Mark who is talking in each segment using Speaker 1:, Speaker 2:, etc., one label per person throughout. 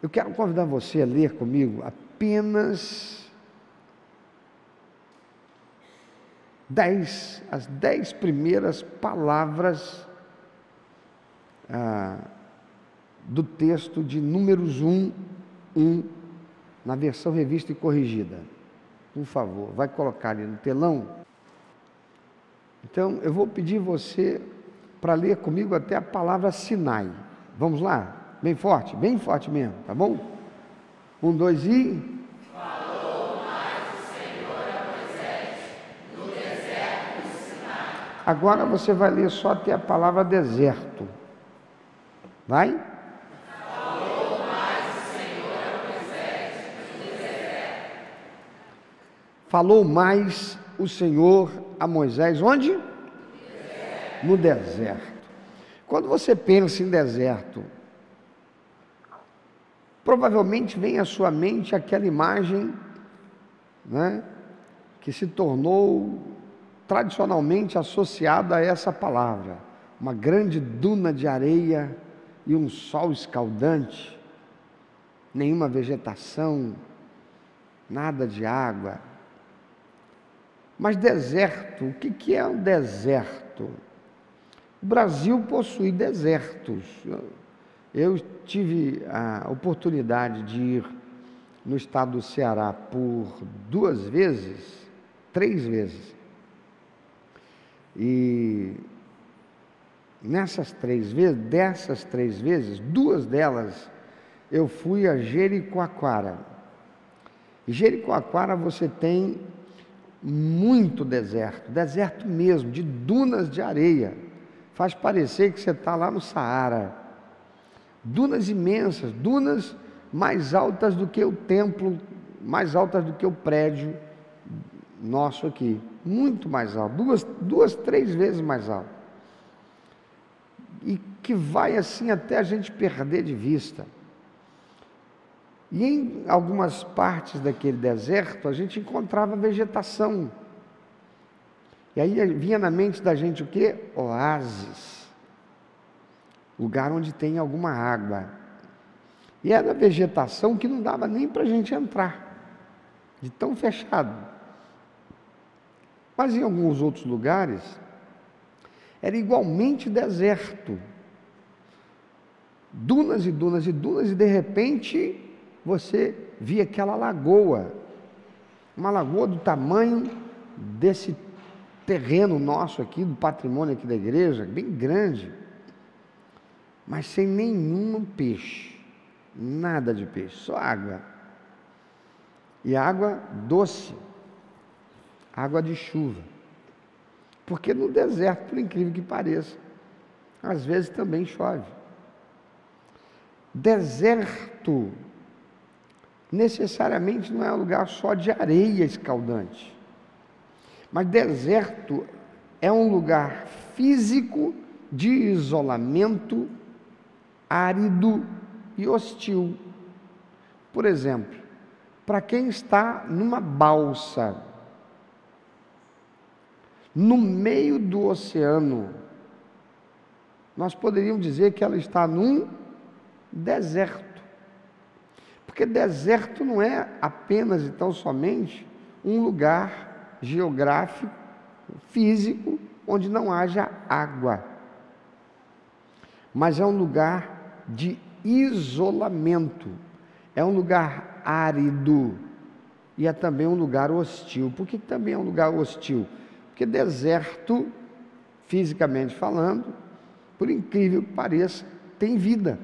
Speaker 1: Eu quero convidar você a ler comigo apenas as 10 primeiras palavras do texto de Números 1, na versão revista e corrigida. Por favor, vai colocar ali no telão. Então, eu vou pedir você para ler comigo até a palavra Sinai. Vamos lá? Bem forte mesmo, tá bom? 1, 2 e...
Speaker 2: Falou mais o Senhor a Moisés no deserto do Sinai.
Speaker 1: Agora você vai ler só até a palavra deserto. Vai?
Speaker 2: Falou mais o Senhor a Moisés no deserto.
Speaker 1: Falou mais o Senhor a Moisés, onde? No deserto. Quando você pensa em deserto, provavelmente vem à sua mente aquela imagem, né, que se tornou tradicionalmente associada a essa palavra. Uma grande duna de areia e um sol escaldante, nenhuma vegetação, nada de água. Mas deserto, o que é um deserto? O Brasil possui desertos. Eu tive a oportunidade de ir no estado do Ceará por 3 vezes. E dessas 3 vezes, 2 delas, eu fui a Jericoacoara. Em Jericoacoara você tem muito deserto mesmo, de dunas de areia. Faz parecer que você está lá no Saara. Dunas imensas, dunas mais altas do que o templo, mais altas do que o prédio nosso aqui. Muito mais alto, 3 vezes mais alto. E que vai assim até a gente perder de vista. E em algumas partes daquele deserto a gente encontrava vegetação. E aí vinha na mente da gente o quê? Oásis. Lugar onde tem alguma água. E era vegetação que não dava nem para a gente entrar, de tão fechado. Mas em alguns outros lugares, era igualmente deserto. Dunas e dunas e dunas, e de repente você via aquela lagoa. Uma lagoa do tamanho desse terreno nosso aqui, do patrimônio aqui da igreja, bem grande. Mas sem nenhum peixe, nada de peixe, só água. E água doce, água de chuva. Porque no deserto, por incrível que pareça, às vezes também chove. Deserto necessariamente não é um lugar só de areia escaldante, mas deserto é um lugar físico de isolamento, árido e hostil. Por exemplo, para quem está numa balsa, no meio do oceano, nós poderíamos dizer que ela está num deserto. Porque deserto não é apenas e tão somente um lugar geográfico, físico, onde não haja água, mas é um lugar de isolamento, é um lugar árido e é também um lugar hostil. Por que também é um lugar hostil? Porque deserto, fisicamente falando, por incrível que pareça, tem vida.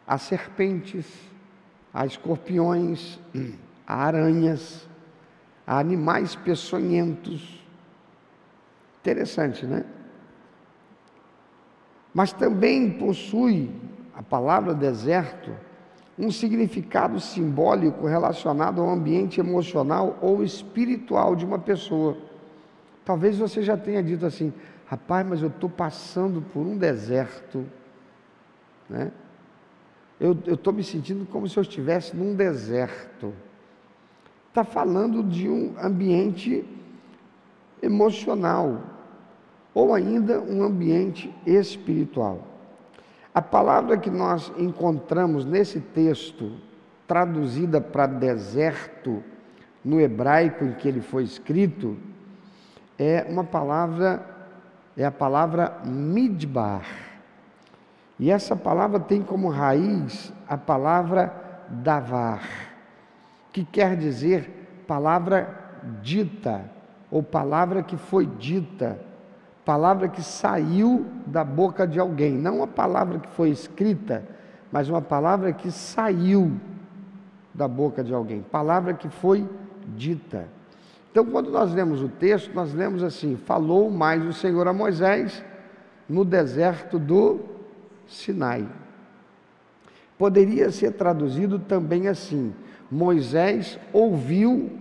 Speaker 1: Há serpentes, há escorpiões, há aranhas, há animais peçonhentos. Interessante, né? Mas também possui a palavra deserto um significado simbólico relacionado ao ambiente emocional ou espiritual de uma pessoa. Talvez você já tenha dito assim: rapaz, mas eu estou passando por um deserto, né? Eu estou me sentindo como se eu estivesse num deserto. Está falando de um ambiente emocional, ou ainda um ambiente espiritual. A palavra que nós encontramos nesse texto, traduzida para deserto, no hebraico em que ele foi escrito, é a palavra midbar. E essa palavra tem como raiz a palavra davar, que quer dizer palavra dita, ou palavra que foi dita, palavra que saiu da boca de alguém, não uma palavra que foi escrita, mas uma palavra que saiu da boca de alguém, palavra que foi dita. Então, quando nós lemos o texto, nós lemos assim: falou mais o Senhor a Moisés no deserto do Sinai. Poderia ser traduzido também assim: Moisés ouviu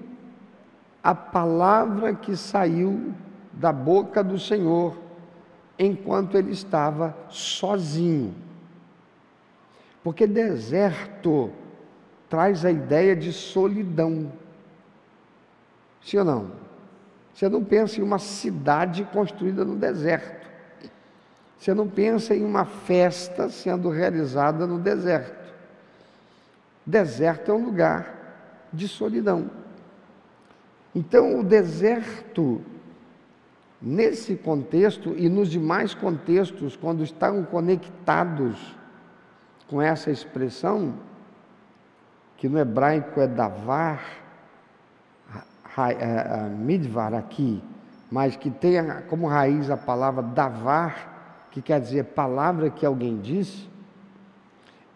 Speaker 1: a palavra que saiu da boca do Senhor enquanto ele estava sozinho. Porque deserto traz a ideia de solidão. Sim ou não? Você não pensa em uma cidade construída no deserto. Você não pensa em uma festa sendo realizada no deserto. Deserto é um lugar de solidão. Então, o deserto, nesse contexto e nos demais contextos, quando estão conectados com essa expressão, que no hebraico é davar, midvar aqui, mas que tem como raiz a palavra davar, que quer dizer palavra que alguém disse,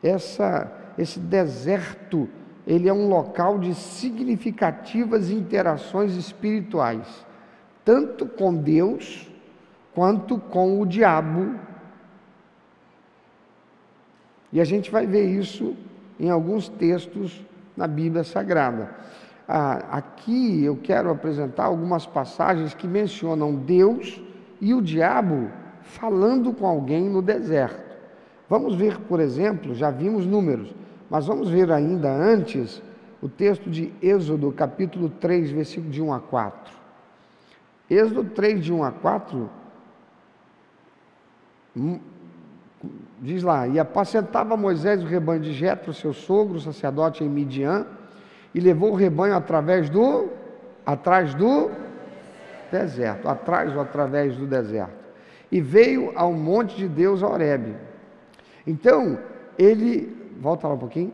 Speaker 1: esse deserto, ele é um local de significativas interações espirituais, tanto com Deus, quanto com o diabo. E a gente vai ver isso em alguns textos na Bíblia Sagrada. Aqui eu quero apresentar algumas passagens que mencionam Deus e o diabo falando com alguém no deserto. Vamos ver, por exemplo, já vimos números, mas vamos ver ainda antes o texto de Êxodo, capítulo 3, versículo de 1 a 4. Êxodo 3, de 1 a 4, diz lá: e apacentava Moisés o rebanho de Jetro, seu sogro, sacerdote em Midian, e levou o rebanho atrás do deserto, atrás ou através do deserto, e veio ao monte de Deus, a Horebe. Então, ele, volta lá um pouquinho,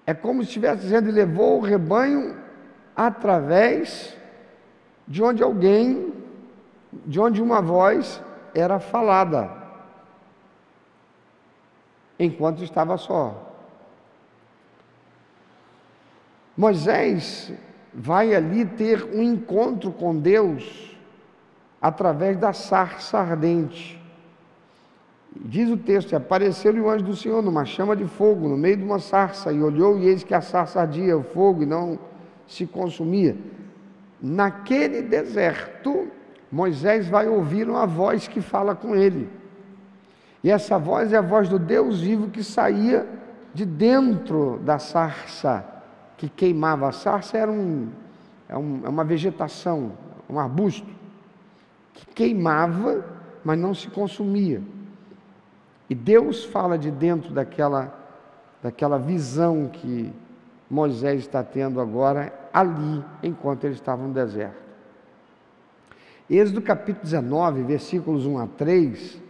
Speaker 1: é como se estivesse dizendo, ele levou o rebanho através de onde uma voz era falada, enquanto estava só. Moisés vai ali ter um encontro com Deus através da sarça ardente. Diz o texto: apareceu-lhe o anjo do Senhor numa chama de fogo, no meio de uma sarça, e olhou, e eis que a sarça ardia, o fogo, e não se consumia. Naquele deserto, Moisés vai ouvir uma voz que fala com ele. E essa voz é a voz do Deus vivo que saía de dentro da sarça que queimava. A sarça era uma vegetação, um arbusto, que queimava, mas não se consumia. E Deus fala de dentro daquela visão que Moisés está tendo agora, ali, enquanto ele estava no deserto. Êxodo capítulo 19, versículos 1 a 3.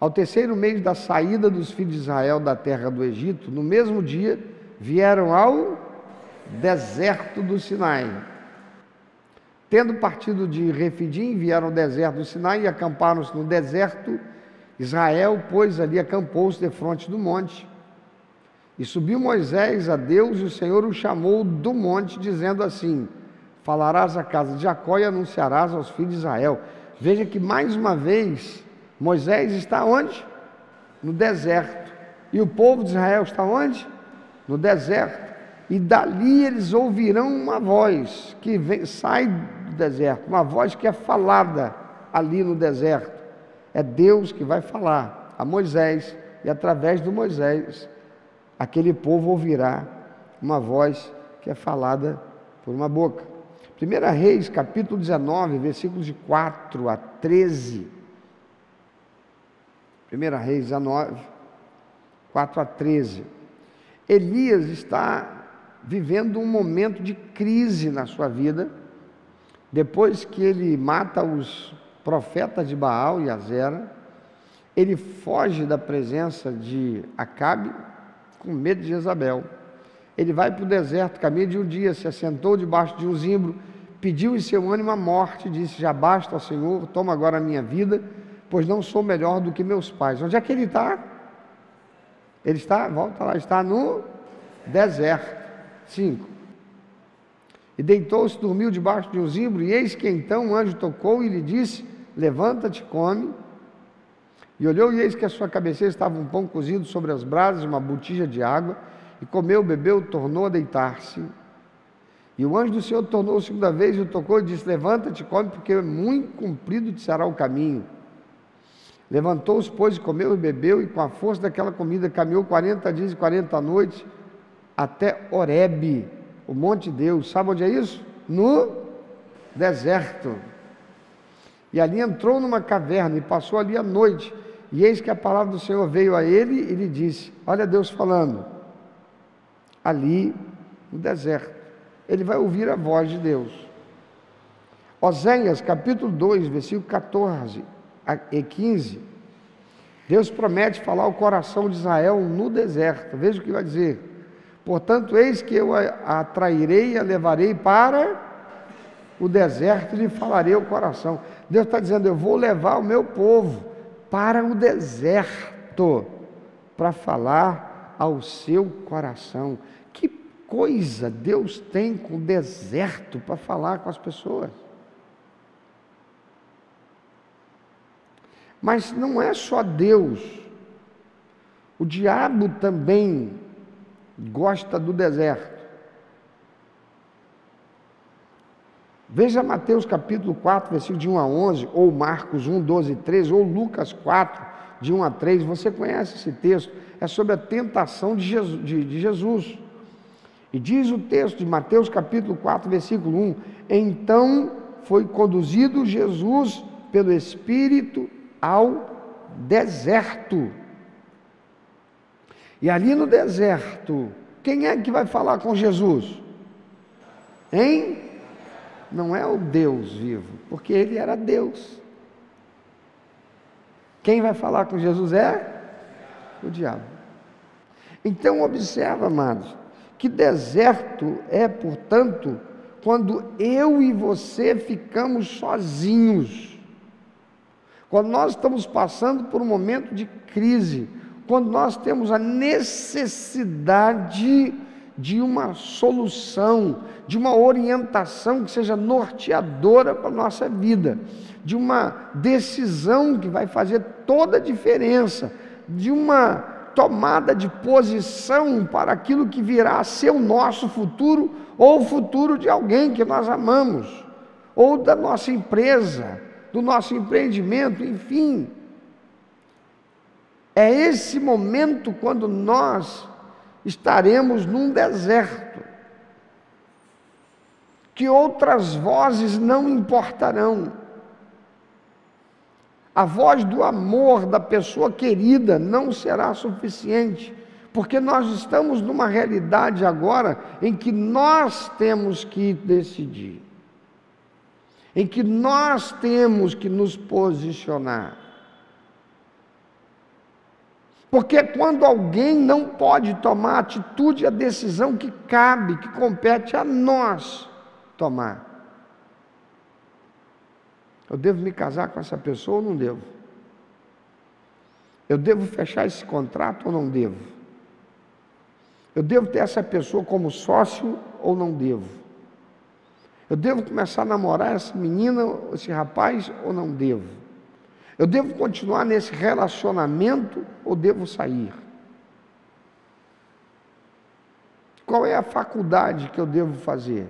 Speaker 1: Ao terceiro mês da saída dos filhos de Israel da terra do Egito, no mesmo dia, vieram ao deserto do Sinai. Tendo partido de Refidim, vieram ao deserto do Sinai e acamparam-se no deserto. Israel, pois, ali acampou-se defronte do monte. E subiu Moisés a Deus, e o Senhor o chamou do monte, dizendo assim: falarás à casa de Jacó e anunciarás aos filhos de Israel. Veja que mais uma vez Moisés está onde? No deserto. E o povo de Israel está onde? No deserto. E dali eles ouvirão uma voz que sai do deserto, uma voz que é falada ali no deserto. É Deus que vai falar a Moisés, e através do Moisés, aquele povo ouvirá uma voz que é falada por uma boca. 1 Reis, capítulo 19, versículos de 4 a 13. 1 Reis 19, 4 a 13. Elias está vivendo um momento de crise na sua vida, depois que ele mata os profetas de Baal e Azera. Ele foge da presença de Acabe, com medo de Jezabel. Ele vai para o deserto, caminho de um dia, se assentou debaixo de um zimbro, pediu em seu ânimo a morte, disse: já basta, ó Senhor, toma agora a minha vida, pois não sou melhor do que meus pais. Onde é que ele está? Ele está, volta lá, está no deserto. 5. E deitou-se, dormiu debaixo de um zimbro, e eis que então um anjo tocou e lhe disse: levanta-te, come. E olhou, e eis que a sua cabeceira estava um pão cozido sobre as brasas, uma botija de água, e comeu, bebeu, tornou a deitar-se. E o anjo do Senhor tornou a segunda vez, e o tocou e disse: levanta-te, come, porque muito comprido te será o caminho. Levantou-se, pois, e comeu e bebeu, e com a força daquela comida caminhou 40 dias e 40 noites, até Horebe, o monte de Deus. Sabe onde é isso? No deserto. E ali entrou numa caverna e passou ali a noite. E eis que a palavra do Senhor veio a ele e lhe disse: olha Deus falando, ali no deserto. Ele vai ouvir a voz de Deus. Oséias, capítulo 2, versículo 14 e 15. Deus promete falar ao coração de Israel no deserto. Veja o que vai dizer: portanto, eis que eu a atrairei e a levarei para o deserto e lhe falarei ao coração. Deus está dizendo: eu vou levar o meu povo para o deserto, para falar ao seu coração. Que coisa Deus tem com o deserto para falar com as pessoas. Mas não é só Deus, o diabo também gosta do deserto. Veja Mateus capítulo 4, versículo de 1 a 11, ou Marcos 1, 12 e 13, ou Lucas 4, de 1 a 3, você conhece esse texto, é sobre a tentação de Jesus. E diz o texto de Mateus capítulo 4, versículo 1, então foi conduzido Jesus pelo Espírito ao deserto. E ali no deserto, quem é que vai falar com Jesus? Hein? Não é o Deus vivo, porque ele era Deus. Quem vai falar com Jesus é o diabo. Então observa, amados, que deserto é, portanto, quando eu e você ficamos sozinhos, quando nós estamos passando por um momento de crise, quando nós temos a necessidade de uma solução, de uma orientação que seja norteadora para a nossa vida, de uma decisão que vai fazer toda a diferença, de uma tomada de posição para aquilo que virá a ser o nosso futuro, ou o futuro de alguém que nós amamos, ou da nossa empresa, do nosso empreendimento, enfim. É esse momento quando nós estaremos num deserto, que outras vozes não importarão. A voz do amor da pessoa querida não será suficiente, porque nós estamos numa realidade agora em que nós temos que decidir, em que nós temos que nos posicionar. Porque quando alguém não pode tomar a atitude, a decisão que cabe, que compete a nós tomar. Eu devo me casar com essa pessoa ou não devo? Eu devo fechar esse contrato ou não devo? Eu devo ter essa pessoa como sócio ou não devo? Eu devo começar a namorar essa menina, esse rapaz ou não devo? Eu devo continuar nesse relacionamento ou devo sair? Qual é a faculdade que eu devo fazer?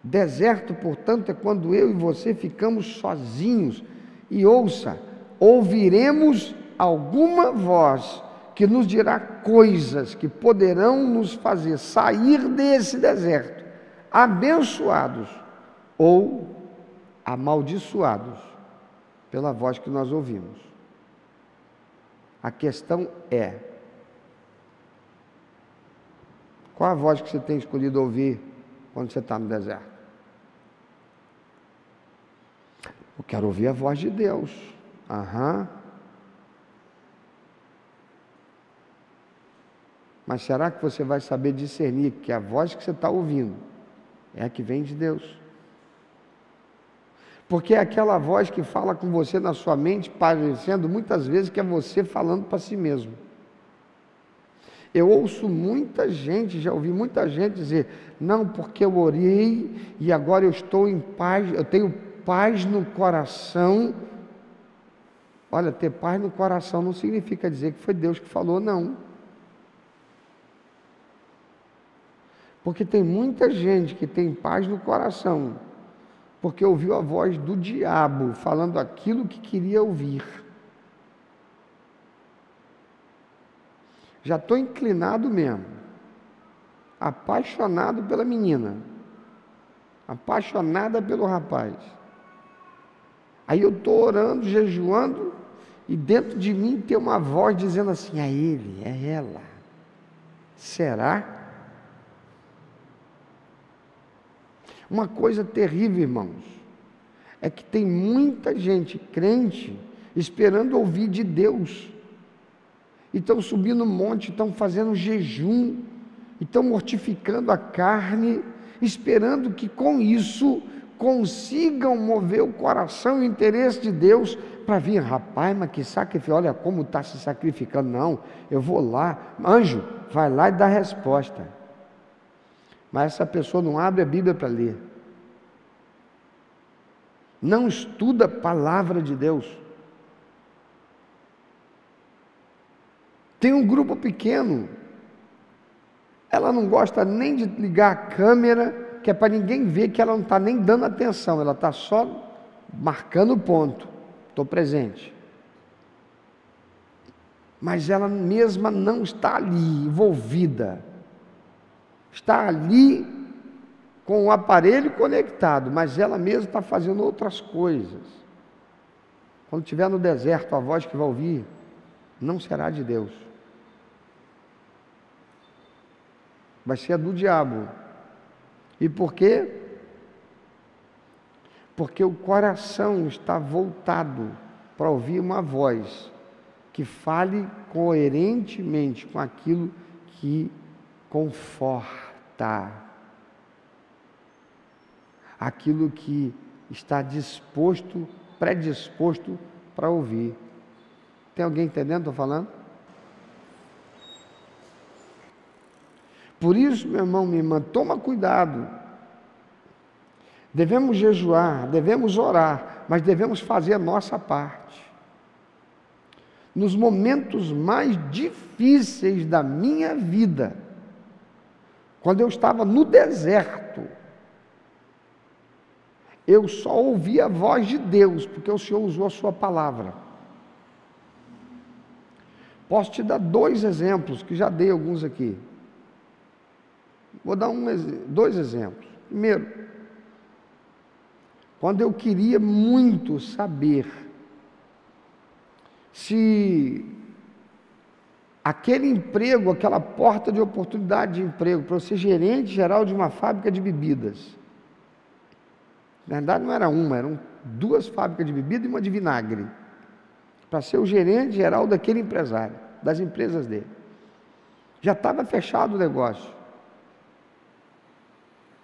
Speaker 1: Deserto, portanto, é quando eu e você ficamos sozinhos. E ouça, ouviremos alguma voz que nos dirá coisas que poderão nos fazer sair desse deserto, abençoados ou amaldiçoados pela voz que nós ouvimos. A questão é: qual a voz que você tem escolhido ouvir quando você está no deserto? Eu quero ouvir a voz de Deus. Mas será que você vai saber discernir que a voz que você está ouvindo é a que vem de Deus? Porque é aquela voz que fala com você na sua mente, parecendo muitas vezes que é você falando para si mesmo. Eu ouço muita gente, já ouvi muita gente dizer: não, porque eu orei e agora eu estou em paz, eu tenho paz no coração. Olha, ter paz no coração não significa dizer que foi Deus que falou, não. Porque tem muita gente que tem paz no coração, porque ouviu a voz do diabo falando aquilo que queria ouvir. Já estou inclinado mesmo, apaixonado pela menina, apaixonada pelo rapaz. Aí eu estou orando, jejuando, e dentro de mim tem uma voz dizendo assim: é ele, é ela. Será? Uma coisa terrível, irmãos, é que tem muita gente crente esperando ouvir de Deus, e estão subindo um monte, estão fazendo jejum, estão mortificando a carne, esperando que com isso consigam mover o coração e o interesse de Deus para vir. Rapaz, mas que sacrifício, olha como está se sacrificando. Não, eu vou lá, anjo, vai lá e dá a resposta. Mas essa pessoa não abre a Bíblia para ler, não estuda a palavra de Deus. Tem um grupo pequeno, ela não gosta nem de ligar a câmera, que é para ninguém ver que ela não está nem dando atenção, ela está só marcando o ponto, estou presente. Mas ela mesma não está ali envolvida, está ali com o aparelho conectado, mas ela mesma está fazendo outras coisas. Quando estiver no deserto, a voz que vai ouvir não será de Deus, vai ser a do diabo. E por quê? Porque o coração está voltado para ouvir uma voz que fale coerentemente com aquilo que conforta, aquilo que está disposto, predisposto para ouvir. Tem alguém entendendo o que estou falando? Por isso, meu irmão, minha irmã, toma cuidado. Devemos jejuar, devemos orar, mas devemos fazer a nossa parte. Nos momentos mais difíceis da minha vida, quando eu estava no deserto, eu só ouvi a voz de Deus, porque o Senhor usou a sua palavra. Posso te dar 2 exemplos, que já dei alguns aqui. Vou dar 2 exemplos. Primeiro, quando eu queria muito saber se aquele emprego, aquela porta de oportunidade de emprego, para eu ser gerente geral de uma fábrica de bebidas, na verdade não era uma, eram 2 fábricas de bebida e uma de vinagre, para ser o gerente geral daquele empresário, das empresas dele. Já estava fechado o negócio.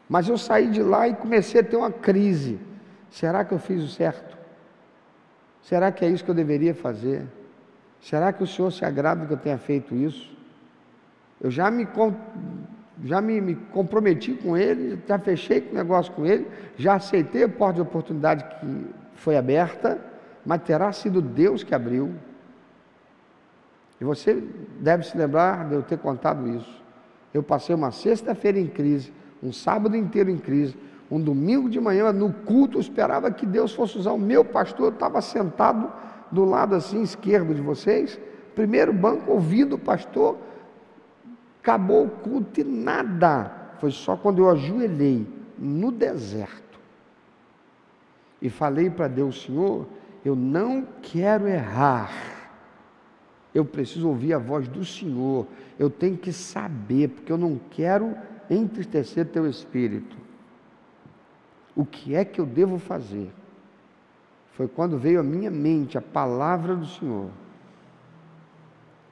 Speaker 1: Mas eu saí de lá e comecei a ter uma crise. Será que eu fiz o certo? Será que é isso que eu deveria fazer? Será que o Senhor se agrada que eu tenha feito isso? Eu já me comprometi com Ele, já fechei o negócio com Ele, já aceitei a porta de oportunidade que foi aberta, mas terá sido Deus que abriu. E você deve se lembrar de eu ter contado isso. Eu passei uma sexta-feira em crise, um sábado inteiro em crise, um domingo de manhã no culto, eu esperava que Deus fosse usar o meu pastor. Eu estava sentado do lado assim esquerdo de vocês, primeiro banco, ouvindo o pastor, acabou o culto e nada. Foi só quando eu ajoelhei no deserto e falei para Deus: Senhor, eu não quero errar, eu preciso ouvir a voz do Senhor, eu tenho que saber, porque eu não quero entristecer teu espírito. O que é que eu devo fazer? Foi quando veio à minha mente a palavra do Senhor.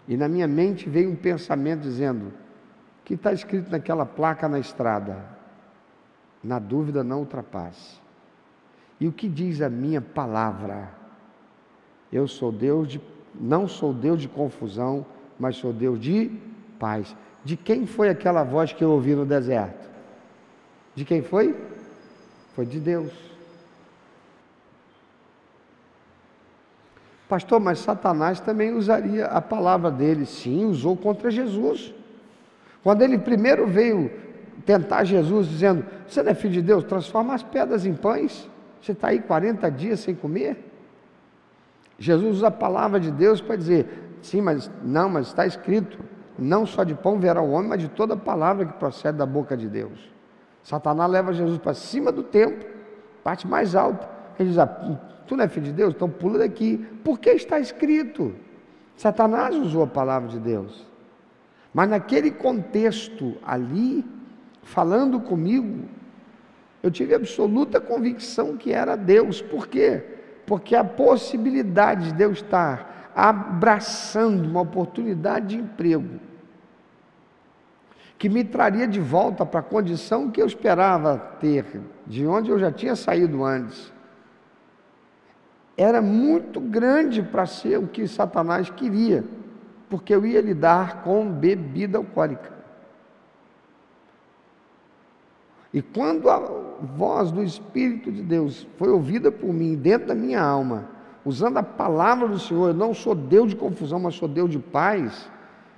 Speaker 1: E na minha mente veio um pensamento dizendo: o que está escrito naquela placa na estrada? Na dúvida não ultrapasse. E o que diz a minha palavra? Eu sou Deus não sou Deus de confusão, mas sou Deus de paz. De quem foi aquela voz que eu ouvi no deserto? De quem foi? Foi de Deus. Pastor, mas Satanás também usaria a palavra dele. Sim, usou contra Jesus. Quando ele primeiro veio tentar Jesus, dizendo: você não é filho de Deus? Transforma as pedras em pães. Você está aí 40 dias sem comer? Jesus usa a palavra de Deus para dizer: sim, mas está escrito, não só de pão verá o homem, mas de toda palavra que procede da boca de Deus. Satanás leva Jesus para cima do templo, parte mais alta. Ele diz: tu não é filho de Deus? Então pula daqui, porque está escrito. Satanás usou a palavra de Deus, mas naquele contexto ali, falando comigo, eu tive absoluta convicção que era Deus. Por quê? Porque a possibilidade de Deus estar abraçando uma oportunidade de emprego, que me traria de volta para a condição que eu esperava ter, de onde eu já tinha saído antes, era muito grande para ser o que Satanás queria, porque eu ia lidar com bebida alcoólica. E quando a voz do Espírito de Deus foi ouvida por mim, dentro da minha alma, usando a palavra do Senhor: eu não sou Deus de confusão, mas sou Deus de paz,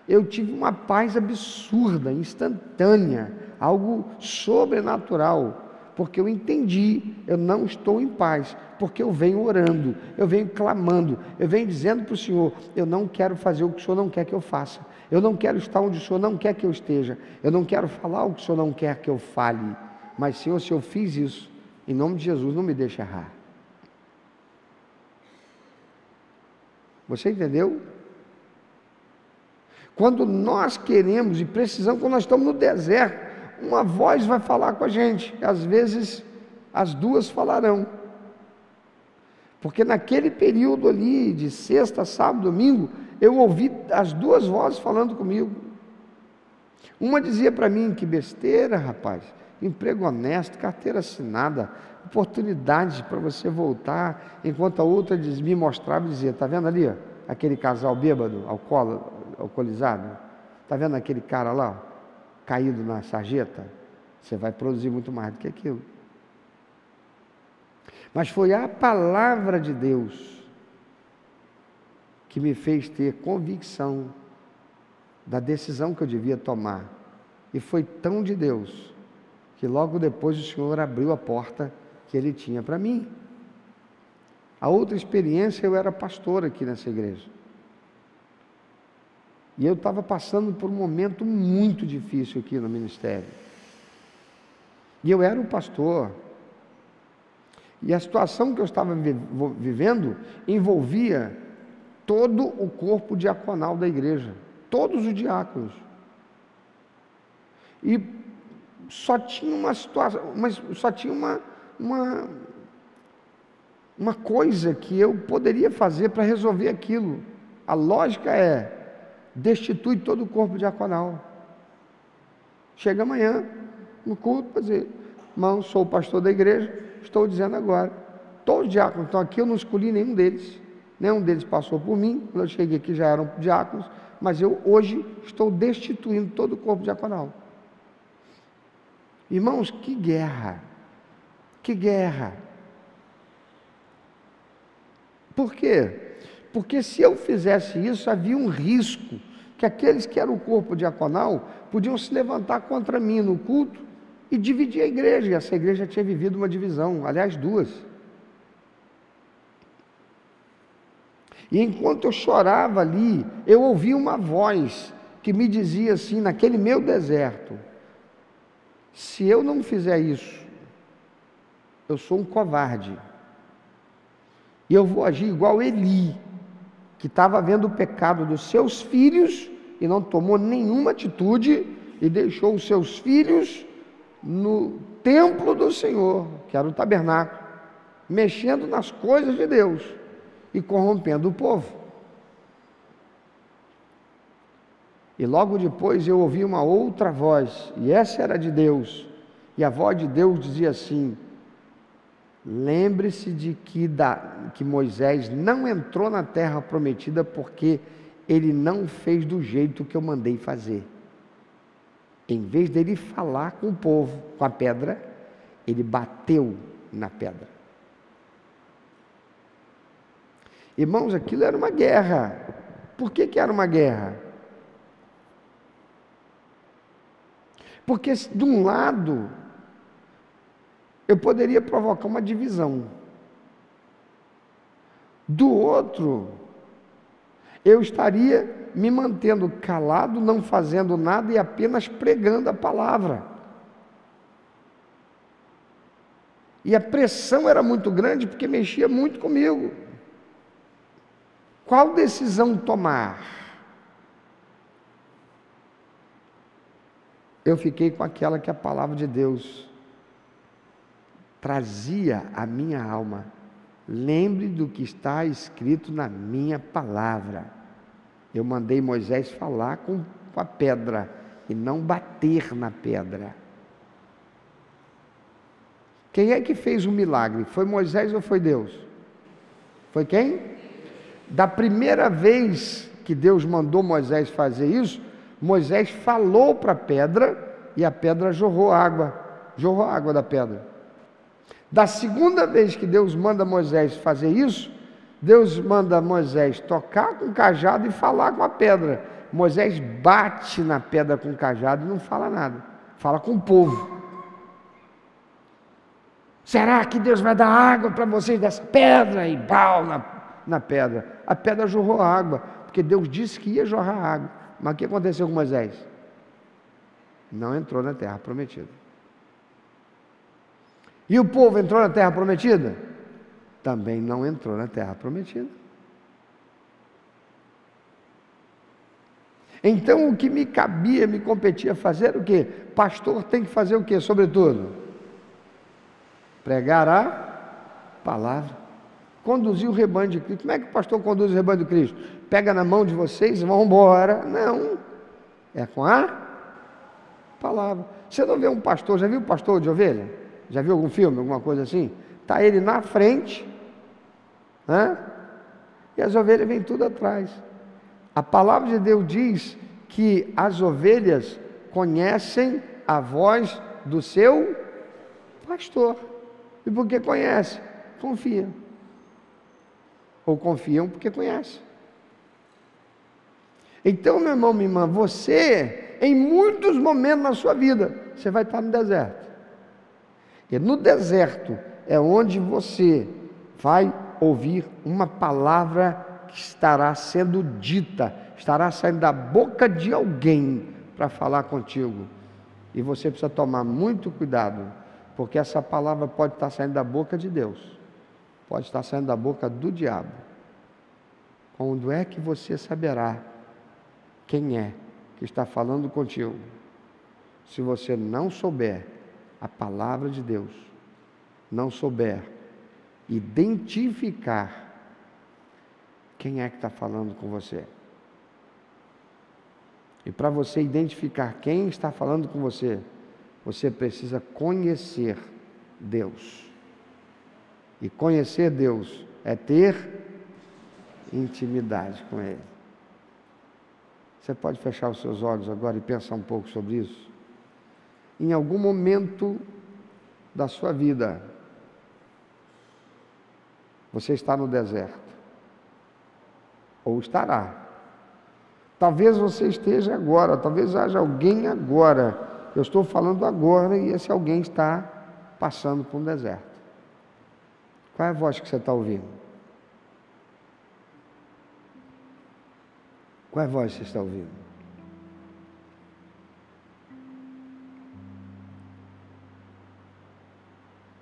Speaker 1: eu tive uma paz absurda, instantânea, algo sobrenatural, porque eu entendi: eu não estou em paz, porque eu venho orando, eu venho clamando, eu venho dizendo para o Senhor: eu não quero fazer o que o Senhor não quer que eu faça, eu não quero estar onde o Senhor não quer que eu esteja, eu não quero falar o que o Senhor não quer que eu fale, mas Senhor, se eu fiz isso, em nome de Jesus, não me deixe errar. Você entendeu? Quando nós queremos e precisamos, quando nós estamos no deserto, uma voz vai falar com a gente, às vezes as duas falarão, porque naquele período ali, de sexta, sábado, domingo, eu ouvi as duas vozes falando comigo. Uma dizia para mim: que besteira, rapaz, emprego honesto, carteira assinada, oportunidade para você voltar, enquanto a outra me mostrava e dizia: está vendo ali, ó, aquele casal bêbado, alcoolizado, está vendo aquele cara lá, ó, caído na sarjeta? Você vai produzir muito mais do que aquilo. Mas foi a palavra de Deus que me fez ter convicção da decisão que eu devia tomar, e foi tão de Deus que logo depois o Senhor abriu a porta que Ele tinha para mim. A outra experiência, eu era pastor aqui nessa igreja, e eu estava passando por um momento muito difícil aqui no ministério, e eu era o pastor, e a situação que eu estava vivendo envolvia todo o corpo diaconal da igreja, todos os diáconos, e só tinha uma situação, mas só tinha uma coisa que eu poderia fazer para resolver aquilo. A lógica é: destitui todo o corpo diaconal. Chega amanhã no culto para dizer: irmão, sou o pastor da igreja, estou dizendo agora, todos os diáconos estão aqui, eu não escolhi nenhum deles passou por mim, quando eu cheguei aqui já eram diáconos, mas eu hoje estou destituindo todo o corpo diaconal. Irmãos, que guerra, que guerra. Por quê? Porque se eu fizesse isso, havia um risco que aqueles que eram o corpo diaconal podiam se levantar contra mim no culto e dividir a igreja, e essa igreja tinha vivido uma divisão, aliás, duas. E enquanto eu chorava ali, eu ouvi uma voz que me dizia assim, naquele meu deserto: se eu não fizer isso, eu sou um covarde. E eu vou agir igual Eli, que estava vendo o pecado dos seus filhos e não tomou nenhuma atitude e deixou os seus filhos no templo do Senhor, que era o tabernáculo, mexendo nas coisas de Deus e corrompendo o povo. E logo depois eu ouvi uma outra voz, e essa era de Deus, e a voz de Deus dizia assim: lembre-se de que Moisés não entrou na terra prometida porque ele não fez do jeito que eu mandei fazer. Em vez dele falar com o povo, com a pedra, ele bateu na pedra. Irmãos, aquilo era uma guerra. Por que era uma guerra? Porque de um lado eu poderia provocar uma divisão, do outro eu estaria me mantendo calado, não fazendo nada e apenas pregando a palavra. E a pressão era muito grande porque mexia muito comigo. Qual decisão tomar? Eu fiquei com aquela que a palavra de Deus trazia à minha alma: lembre do que está escrito na minha palavra. Eu mandei Moisés falar com a pedra e não bater na pedra. Quem é que fez o milagre? Foi Moisés ou foi Deus? Foi quem? Da primeira vez que Deus mandou Moisés fazer isso, Moisés falou para a pedra e a pedra jorrou água da pedra. Da segunda vez que Deus manda Moisés fazer isso, Deus manda Moisés tocar com o cajado e falar com a pedra. Moisés bate na pedra com o cajado e não fala nada, fala com o povo. Será que Deus vai dar água para vocês dessa pedra? E pau na pedra. A pedra jorrou água, porque Deus disse que ia jorrar água. Mas o que aconteceu com Moisés? Não entrou na terra prometida. E o povo entrou na terra prometida? Também não entrou na terra prometida. Então o que me cabia, me competia fazer o quê? Pastor tem que fazer o quê? Sobretudo, pregar a palavra, conduzir o rebanho de Cristo. Como é que o pastor conduz o rebanho de Cristo? Pega na mão de vocês e vão embora. Não, é com a palavra. Você não vê um pastor, já viu um pastor de ovelha? Já viu algum filme, alguma coisa assim? Está ele na frente, né? E as ovelhas vêm tudo atrás. A palavra de Deus diz que as ovelhas conhecem a voz do seu pastor. E porque conhece, confiam. Ou confiam porque conhecem. Então, meu irmão, minha irmã, você, em muitos momentos na sua vida, você vai estar no deserto. E no deserto é onde você vai ouvir uma palavra que estará sendo dita, estará saindo da boca de alguém para falar contigo. E você precisa tomar muito cuidado, porque essa palavra pode estar saindo da boca de Deus, pode estar saindo da boca do diabo. Quando é que você saberá quem é que está falando contigo? Se você não souber a palavra de Deus, não souber identificar quem é que está falando com você. E para você identificar quem está falando com você, você precisa conhecer Deus. E conhecer Deus é ter intimidade com Ele. Você pode fechar os seus olhos agora e pensar um pouco sobre isso? Em algum momento da sua vida, você está no deserto. Ou estará. Talvez você esteja agora, talvez haja alguém agora. Eu estou falando agora e esse alguém está passando por um deserto. Qual é a voz que você está ouvindo? Qual é a voz que você está ouvindo?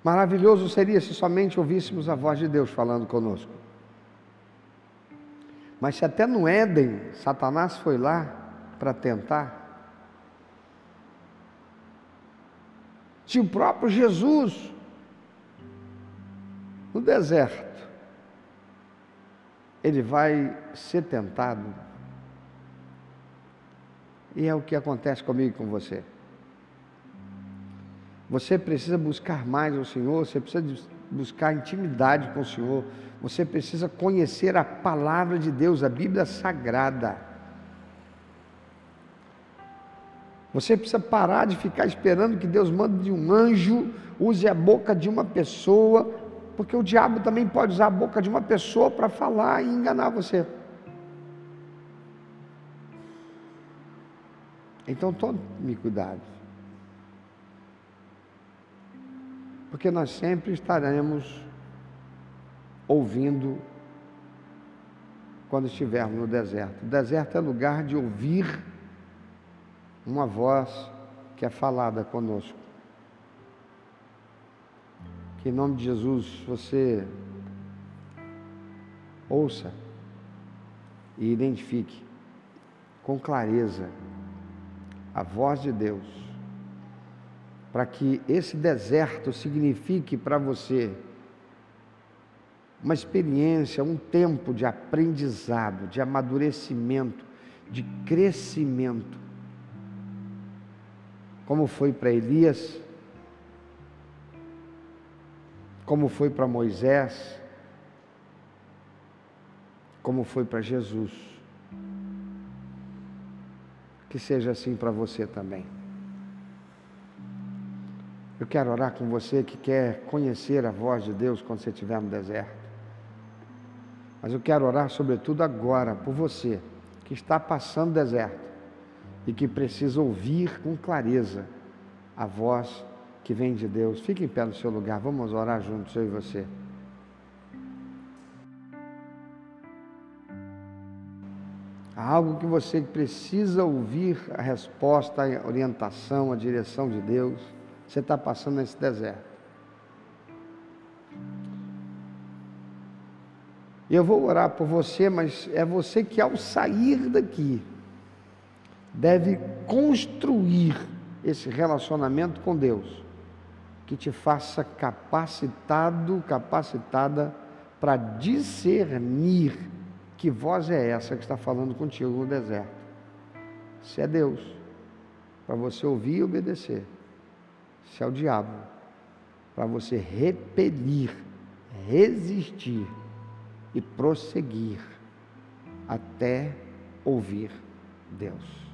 Speaker 1: Maravilhoso seria se somente ouvíssemos a voz de Deus falando conosco. Mas se até no Éden, Satanás foi lá para tentar, se o próprio Jesus, no deserto, ele vai ser tentado, e é o que acontece comigo e com você. Você precisa buscar mais o Senhor, você precisa buscar intimidade com o Senhor, você precisa conhecer a palavra de Deus, a Bíblia Sagrada. Você precisa parar de ficar esperando que Deus mande de um anjo, use a boca de uma pessoa, porque o diabo também pode usar a boca de uma pessoa para falar e enganar você. Então tome cuidado, porque nós sempre estaremos ouvindo quando estivermos no deserto. O deserto é lugar de ouvir uma voz que é falada conosco. Que em nome de Jesus você ouça e identifique com clareza a voz de Deus, para que esse deserto signifique para você uma experiência, um tempo de aprendizado, de amadurecimento, de crescimento, como foi para Elias, como foi para Moisés, como foi para Jesus. Que seja assim para você também. Eu quero orar com você que quer conhecer a voz de Deus quando você estiver no deserto. Mas eu quero orar sobretudo agora por você que está passando deserto e que precisa ouvir com clareza a voz que vem de Deus. Fique em pé no seu lugar, vamos orar juntos, eu e você. Há algo que você precisa ouvir, a resposta, a orientação, a direção de Deus. Você está passando nesse deserto. Eu vou orar por você, mas é você que ao sair daqui deve construir esse relacionamento com Deus, que te faça capacitado, capacitada para discernir que voz é essa que está falando contigo no deserto. Se é Deus, para você ouvir e obedecer. Se é o diabo, para você repelir, resistir e prosseguir até ouvir Deus.